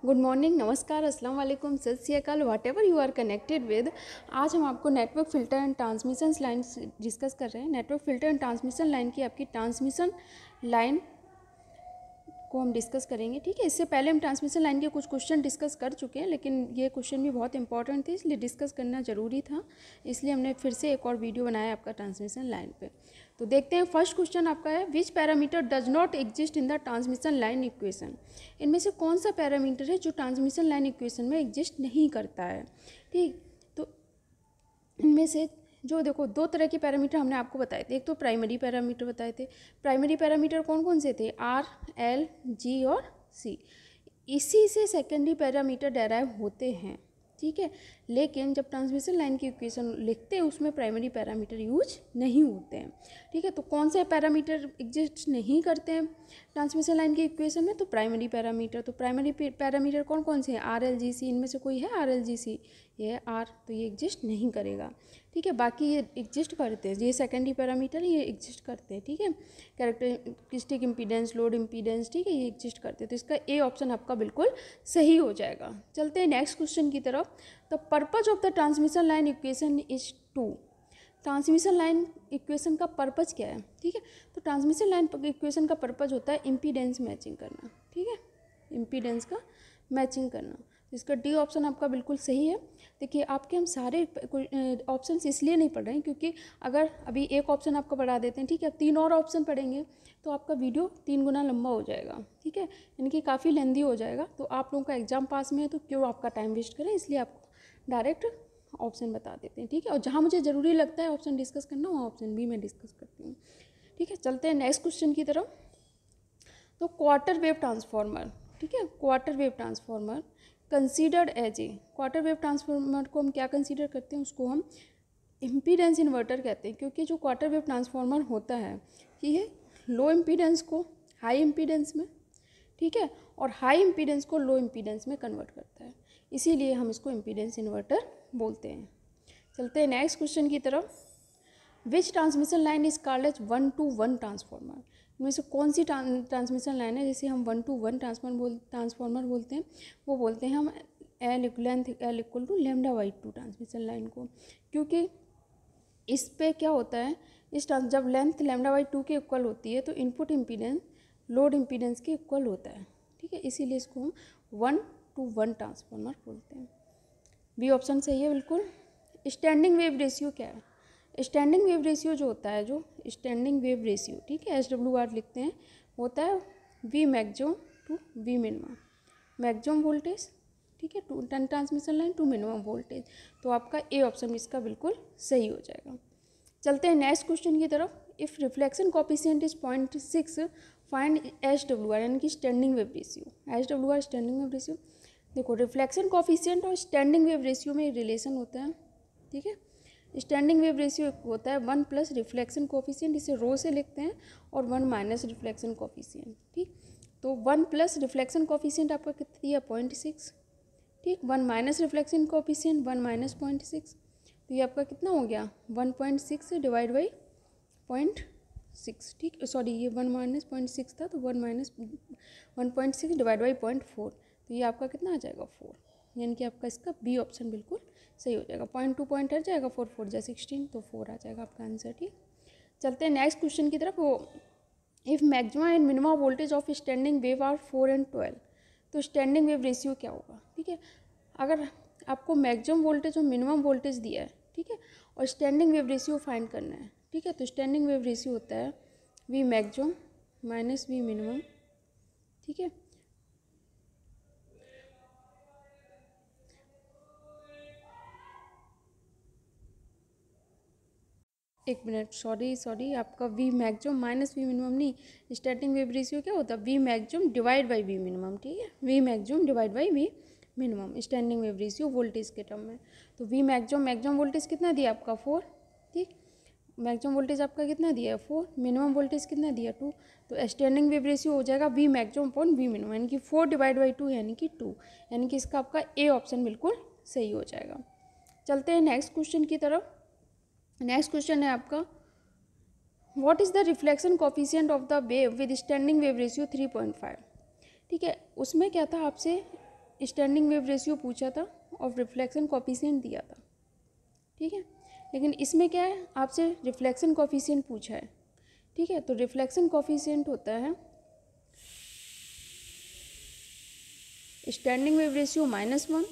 Good morning, नमस्कार, अस्सलाम वालेकुम, सत श्री अकाल, whatever you are connected with. आज हम आपको network filter and transmission line discuss कर रहे हैं। Network filter and transmission line की आपकी ट्रांसमिशन लाइन को हम डिस्कस करेंगे। ठीक है, इससे पहले हम ट्रांसमिशन लाइन के कुछ क्वेश्चन डिस्कस कर चुके हैं, लेकिन ये क्वेश्चन भी बहुत इंपॉर्टेंट थे, इसलिए डिस्कस करना ज़रूरी था। इसलिए हमने फिर से एक और वीडियो बनाया आपका ट्रांसमिशन लाइन पे। तो देखते हैं, फर्स्ट क्वेश्चन आपका है, which parameter does not exist in the transmission line equation. इनमें से कौन सा पैरामीटर है जो ट्रांसमिशन लाइन इक्वेशन में एग्जिस्ट नहीं करता है। ठीक, तो इनमें से जो देखो दो तरह के पैरामीटर हमने आपको बताए थे। एक तो प्राइमरी पैरामीटर बताए थे। प्राइमरी पैरामीटर कौन कौन से थे? आर, एल, जी और सी। इसी से सेकेंडरी पैरामीटर डेराइव होते हैं। ठीक है, लेकिन जब ट्रांसमिशन लाइन की इक्वेशन लिखते हैं उसमें प्राइमरी पैरामीटर यूज नहीं होते हैं। ठीक है, तो कौन से पैरामीटर एग्जिस्ट नहीं करते हैं ट्रांसमिशन लाइन की इक्वेशन में? तो प्राइमरी पैरामीटर। तो प्राइमरी पैरामीटर कौन कौन से हैं? आर, एल, जी, सी। इनमें से कोई है? आर, एल, जी, सी, ये है आर, तो ये एग्जिस्ट नहीं करेगा। ठीक है, बाकी ये एग्जिस्ट करते हैं, ये सेकेंडरी पैरामीटर ये एग्जिस्ट करते हैं। ठीक है, कैरेक्टरिस्टिक इम्पीडेंस, लोड इम्पीडेंस, ठीक है, ये एग्जिस्ट करते हैं। तो इसका ए ऑप्शन आपका बिल्कुल सही हो जाएगा। चलते हैं नेक्स्ट क्वेश्चन की तरफ। The purpose of the transmission line equation is to. Transmission line equation का पर्पज क्या है? ठीक है, तो ट्रांसमिशन लाइन इक्वेशन का पर्पज होता है इम्पीडेंस मैचिंग करना। ठीक है, इम्पीडेंस का मैचिंग करना। तो इसका डी ऑप्शन आपका बिल्कुल सही है। देखिए, आपके हम सारे ऑप्शंस इसलिए नहीं पढ़ रहे हैं क्योंकि अगर अभी एक ऑप्शन आपका पढ़ा देते हैं, ठीक है, अब 3 और ऑप्शन पढ़ेंगे तो आपका वीडियो 3 गुना लंबा हो जाएगा। ठीक है, यानी कि काफ़ी लेंदी हो जाएगा। तो आप लोगों का एग्जाम पास में है तो क्यों आपका टाइम वेस्ट करें, इसलिए आपको डायरेक्ट ऑप्शन बता देते हैं। ठीक है, और जहाँ मुझे ज़रूरी लगता है ऑप्शन डिस्कस करना, वहाँ ऑप्शन भी मैं डिस्कस करती हूँ। ठीक है, चलते हैं नेक्स्ट क्वेश्चन की तरफ। तो क्वार्टर वेव ट्रांसफॉर्मर, ठीक है, quarter wave transformer considered as a, quarter wave transformer को हम क्या कंसीडर करते हैं? उसको हम इम्पीडेंस इन्वर्टर कहते हैं, क्योंकि जो क्वार्टर वेव ट्रांसफॉर्मर होता है ये लो इम्पीडेंस को हाई इम्पीडेंस में, ठीक है, और हाई इम्पीडेंस को लो इम्पीडेंस में कन्वर्ट करता है, इसीलिए हम इसको इम्पीडेंस इन्वर्टर बोलते हैं। चलते हैं नेक्स्ट क्वेश्चन की तरफ। Which transmission line is called as 1-to-1 transformer. इनमें से कौन सी ट्रांसमिशन लाइन है जिसे हम 1-to-1 ट्रांसफॉर्मर बोलते हैं? वो बोलते हैं हम length L equal to λ/2 transmission line को, क्योंकि इस पे क्या होता है, जब लेंथ λ/2 के इक्वल होती है तो इनपुट इम्पीडेंस लोड इम्पीडेंस के इक्वल होता है। ठीक है, इसीलिए इसको हम 1-to-1 ट्रांसफॉर्मर बोलते हैं। बी ऑप्शन सही है बिल्कुल। स्टैंडिंग वेव रेशियो क्या है? स्टैंडिंग वेव रेशियो जो होता है, जो स्टैंडिंग वेव रेशियो, ठीक है, SWR लिखते हैं, होता है V maximum to V minimum. Maximum voltage, ठीक है, to transmission line to minimum voltage. तो आपका ए ऑप्शन इसका बिल्कुल सही हो जाएगा। चलते हैं नेक्स्ट क्वेश्चन की तरफ। If reflection coefficient is 0.6 find SWR, यानी कि standing wave ratio. SWR standing wave ratio. देखो, रिफ्लेक्शन कोफिशिएंट और स्टैंडिंग वेव रेशियो में रिलेशन होता है। ठीक है, स्टैंडिंग वेव रेशियो होता है 1 प्लस रिफ्लेक्शन कोफिशिएंट, इसे रो से लिखते हैं, और 1 माइनस रिफ्लेक्शन कोफिशिएंट। ठीक, तो 1 प्लस रिफ्लेक्शन कोफिशिएंट आपका कितना दिया? 0.6। ठीक, 1 माइनस रिफ्लेक्शन कोफिशिएंट 1 माइनस 0.6, तो ये आपका कितना हो गया? 1.6 डिवाइड बाई 0.6। ठीक, सॉरी, ये 1 माइनस 0.6 था, तो 1 माइनस 1.6 डिवाइड बाई 0.4, तो ये आपका कितना आ जाएगा? 4। यानी कि आपका इसका बी ऑप्शन बिल्कुल सही हो जाएगा। 0.2 पॉइंट हट जाएगा, 4 4 जा 16, तो 4 आ जाएगा आपका आंसर। ठीक, चलते हैं नेक्स्ट क्वेश्चन की तरफ। वो if maximum and minimum voltage of standing wave are 4 and 12, तो स्टैंडिंग वेव रेशियो क्या होगा? ठीक है, अगर आपको मैक्सिमम वोल्टेज और मिनिमम वोल्टेज दिया है, ठीक है, और स्टैंडिंग वेव रेशियो फाइंड करना है, ठीक है, तो स्टैंडिंग वेव रेशियो होता है V maximum minus V minimum. ठीक है, एक मिनट, सॉरी, आपका V maximum minus V minimum नहीं, स्टैंडिंग वेव रेशियो क्या होता है? V maximum divide by V minimum. ठीक है, V maximum divide by V minimum standing wave ratio voltage के टर्म में। तो V मैक्सिमम वोल्टेज कितना दिया आपका? 4। ठीक, मैक्सिमम वोल्टेज आपका कितना दिया है? 4। मिनिमम वोल्टेज कितना दिया? 2। तो स्टैंडिंग वेव रेशियो हो जाएगा V maximum upon V minimum, यानी कि 4 डिवाइड बाई 2 यानी कि 2, यानी कि इसका आपका ए ऑप्शन बिल्कुल सही हो जाएगा। चलते हैं नेक्स्ट क्वेश्चन की तरफ। नेक्स्ट क्वेश्चन है आपका, what is the reflection coefficient of the wave with standing wave ratio 3.5। ठीक है, उसमें क्या था आपसे स्टैंडिंग वेव रेशियो पूछा था और रिफ्लेक्शन कोफिशिएंट दिया था, ठीक है। लेकिन इसमें क्या है, आपसे रिफ्लेक्शन कोफिशिएंट पूछा है, ठीक है। तो रिफ्लेक्शन कोफिशिएंट होता है स्टैंडिंग वेव रेशियो -1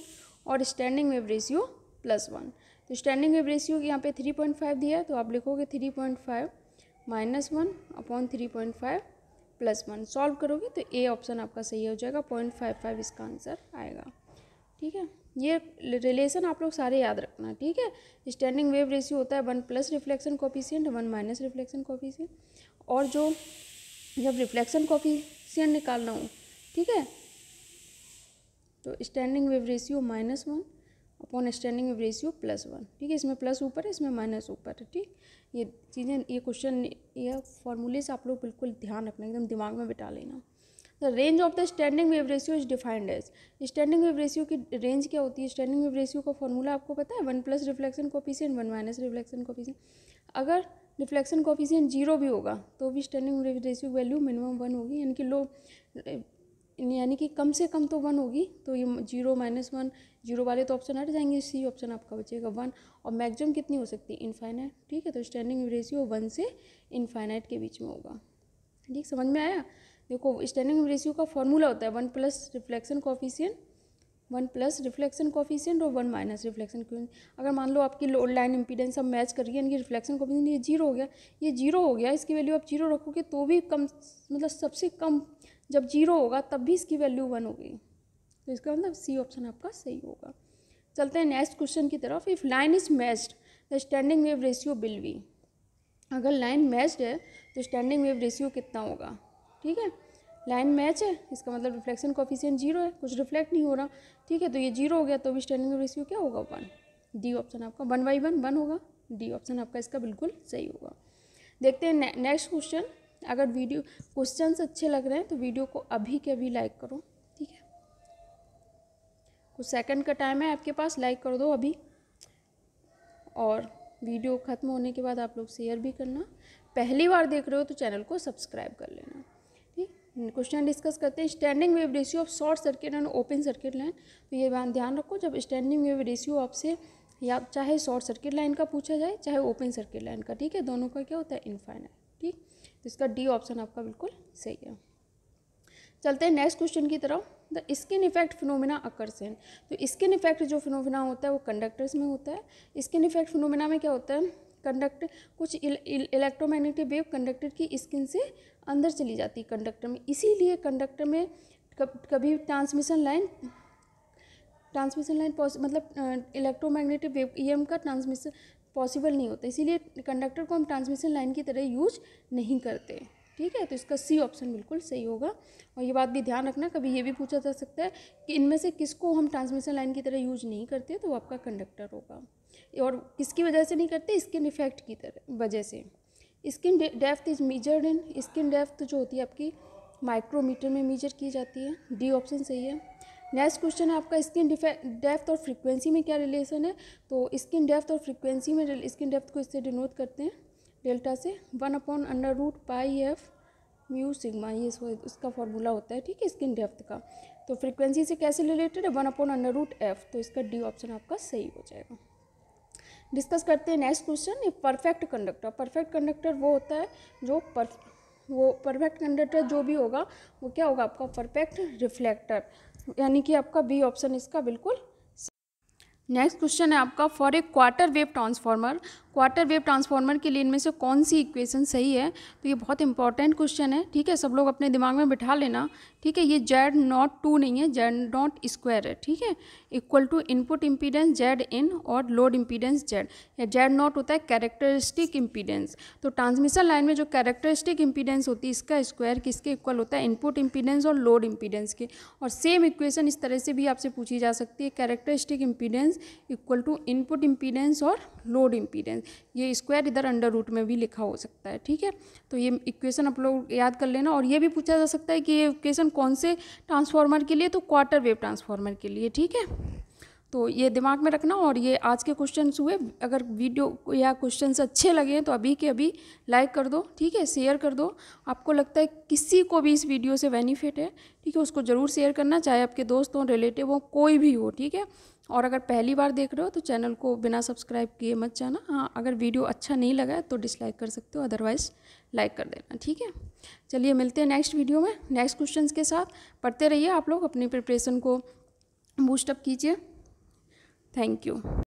और स्टैंडिंग वेव रेशियो +1। तो स्टैंडिंग वेव रेशियो यहाँ पे 3.5 दिया है, तो आप लिखोगे 3.5 -1 अपॉन 3.5 +1। सॉल्व करोगे तो ए ऑप्शन आपका सही हो जाएगा, 0.55 इसका आंसर आएगा, ठीक है। ये रिलेशन आप लोग सारे याद रखना, ठीक है। स्टैंडिंग वेव रेशियो होता है 1 plus reflection coefficient 1 minus reflection coefficient, और जो जब रिफ्लेक्शन कोफिशिएंट निकालना हो, ठीक है, तो standing wave ratio -1 upon standing wave ratio +1, ठीक है। इसमें प्लस ऊपर है, इसमें माइनस ऊपर है, ठीक। ये चीज़ें, ये क्वेश्चन, ये फॉर्मूले से आप लोग बिल्कुल ध्यान रखना, एकदम दिमाग में बिठा लेना। The range of the standing wave ratio is defined as, standing wave ratio की रेंज क्या होती है? स्टैंडिंग वेव रेशियो का फॉर्मूला आपको पता है, 1 plus reflection coefficient 1 minus reflection coefficient. अगर रिफ्लेक्शन कोफिशिएंट 0 भी होगा तो भी standing wave ratio value minimum 1 होगी, यानी कि यानी कि कम से कम तो 1 होगी। तो ये 0 -1, 0 वाले तो ऑप्शन हट जाएंगे, सी ऑप्शन आपका बचेगा 1। और मैक्सिमम कितनी हो सकती है? इनफाइनाइट, ठीक है। तो स्टैंडिंग वेव रेशियो 1 से इनफाइनाइट के बीच में होगा, ठीक। समझ में आया? देखो, स्टैंडिंग वेव रेशियो का फॉर्मूला होता है 1 plus reflection coefficient 1 plus reflection coefficient और 1 माइनस रिफ्लेक्शन कोफिशिएंट। अगर मान लो आपकी लोड लाइन इंपीडेंस अब मैच कर रही है, यानी कि रिफ्लेक्शन कोफिशिएंट ये 0 हो गया, ये 0 हो गया, इसकी वैल्यू आप 0 रखोगे तो भी कम, मतलब सबसे कम जब 0 होगा तब भी इसकी वैल्यू 1 होगी। तो इसका मतलब सी ऑप्शन आपका सही होगा। चलते हैं नेक्स्ट क्वेश्चन की तरफ। If line is matched the standing wave ratio will be, अगर लाइन मैच्ड है तो स्टैंडिंग वेव रेशियो कितना होगा, ठीक है। लाइन मैच है, इसका मतलब रिफ्लेक्शन कोफिशिएंट 0 है, कुछ रिफ्लेक्ट नहीं हो रहा, ठीक है। तो ये 0 हो गया तो भी स्टैंडिंग वेव रेशियो क्या होगा? 1। डी ऑप्शन आपका 1/1 1 होगा, डी ऑप्शन आपका इसका बिल्कुल सही होगा। देखते हैं नेक्स्ट क्वेश्चन। अगर वीडियो क्वेश्चंस अच्छे लग रहे हैं तो वीडियो को अभी के अभी लाइक करो, ठीक है। कुछ सेकंड का टाइम है आपके पास, लाइक कर दो अभी, और वीडियो ख़त्म होने के बाद आप लोग शेयर भी करना। पहली बार देख रहे हो तो चैनल को सब्सक्राइब कर लेना, ठीक। क्वेश्चन डिस्कस करते हैं। Standing wave ratio of short circuit and open circuit line. तो ये ध्यान रखो, जब स्टैंडिंग वेव रेशियो आपसे या चाहे शॉर्ट सर्किट लाइन का पूछा जाए चाहे ओपन सर्किट लाइन का, ठीक है, दोनों का क्या होता है? इनफाइनाइट, ठीक। तो इसका डी ऑप्शन आपका बिल्कुल सही है। चलते हैं नेक्स्ट क्वेश्चन की तरफ। The skin effect phenomena occurs in. तो स्किन इफेक्ट जो फिनोमिना होता है वो कंडक्टर्स में होता है। स्किन इफेक्ट फिनोमिना में क्या होता है? कंडक्टर, कुछ इलेक्ट्रोमैग्नेटिक वेव कंडक्टर की स्किन से अंदर चली जाती है कंडक्टर में, इसीलिए कंडक्टर में कभी ट्रांसमिशन लाइन मतलब इलेक्ट्रोमैग्नेटिक वेव ईएम का ट्रांसमिशन पॉसिबल नहीं होता, इसीलिए कंडक्टर को हम ट्रांसमिशन लाइन की तरह यूज नहीं करते, ठीक है। तो इसका सी ऑप्शन बिल्कुल सही होगा। और ये बात भी ध्यान रखना, कभी ये भी पूछा जा सकता है कि इनमें से किसको हम ट्रांसमिशन लाइन की तरह यूज नहीं करते, तो वो आपका कंडक्टर होगा। और किसकी वजह से नहीं करते? स्किन इफेक्ट की तरह वजह से। Skin depth is measured in, skin depth जो होती है आपकी माइक्रोमीटर में मेजर की जाती है, डी ऑप्शन सही है। नेक्स्ट क्वेश्चन है आपका, स्किन डेप्थ और फ्रीक्वेंसी में क्या रिलेशन है? तो स्किन डेप्थ और फ्रीक्वेंसी में, स्किन डेप्थ को इससे डिनोट करते हैं डेल्टा से, 1/√πf म्यू सिग्मा, ये इसका फॉर्मूला होता है, ठीक है, स्किन डेप्थ का। तो फ्रीक्वेंसी से कैसे रिलेटेड है? 1/√f, तो इसका डी ऑप्शन आपका सही हो जाएगा। डिस्कस करते हैं next question. Perfect conductor, perfect conductor वो होता है जो परफेक्ट कंडक्टर जो भी होगा वो क्या होगा? आपका परफेक्ट रिफ्लेक्टर, यानी कि आपका बी ऑप्शन इसका बिल्कुल। नेक्स्ट क्वेश्चन है आपका, for a quarter wave transformer, quarter wave transformer के लिए इनमें से कौन सी इक्वेशन सही है? तो ये बहुत इंपॉर्टेंट क्वेश्चन है, ठीक है, सब लोग अपने दिमाग में बिठा लेना, ठीक है। ये Z02 नहीं है, Z0² है, ठीक है, equal to input impedance Zin और लोड इम्पीडेंस Z, या Z0 होता है कैरेक्टरिस्टिक इम्पीडेंस। तो ट्रांसमिशन लाइन में जो कैरेक्टरिस्टिक इम्पीडेंस होती है इसका स्क्वायर किसके इक्वल होता है? इनपुट इम्पीडेंस और लोड इम्पीडेंस के। और सेम इक्वेशन इस तरह से भी आपसे पूछी जा सकती है, characteristic impedance equal to input impedance और लोड इम्पीडेंस। ये स्क्वायर इधर अंडर रूट में भी लिखा हो सकता है, ठीक है। तो ये इक्वेशन आप लोग याद कर लेना। और ये भी पूछा जा सकता है कि ये इक्वेशन कौन से ट्रांसफार्मर के लिए? तो क्वार्टर वेव ट्रांसफार्मर के लिए, ठीक है। तो ये दिमाग में रखना। और ये आज के क्वेश्चंस हुए, अगर वीडियो या क्वेश्चंस अच्छे लगे तो अभी के अभी लाइक कर दो, ठीक है, शेयर कर दो। आपको लगता है किसी को भी इस वीडियो से बेनिफिट है, ठीक है, उसको ज़रूर शेयर करना, चाहे आपके दोस्त हों, रिलेटिव हो, कोई भी हो, ठीक है। और अगर पहली बार देख रहे हो तो चैनल को बिना सब्सक्राइब किए मत जाना। हाँ, अगर वीडियो अच्छा नहीं लगा है तो डिसलाइक कर सकते हो, अदरवाइज़ लाइक कर देना, ठीक है। चलिए मिलते हैं नेक्स्ट वीडियो में नेक्स्ट क्वेश्चंस के साथ। पढ़ते रहिए आप लोग, अपनी प्रिपरेशन को बूस्टअप कीजिए। Thank you.